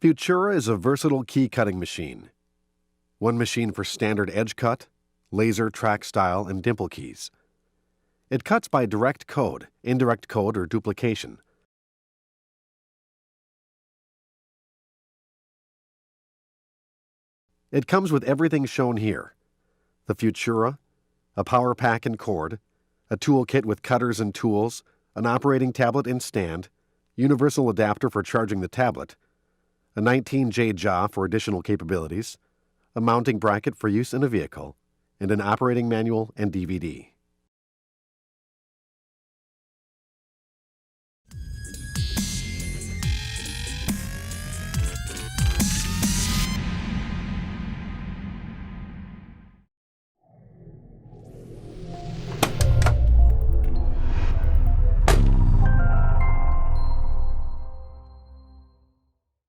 Futura is a versatile key cutting machine. One machine for standard edge cut, laser, track style, and dimple keys. It cuts by direct code, indirect code, or duplication. It comes with everything shown here: the Futura, a power pack and cord, a tool kit with cutters and tools, an operating tablet and stand, universal adapter for charging the tablet, a 19J jaw for additional capabilities, a mounting bracket for use in a vehicle, and an operating manual and DVD.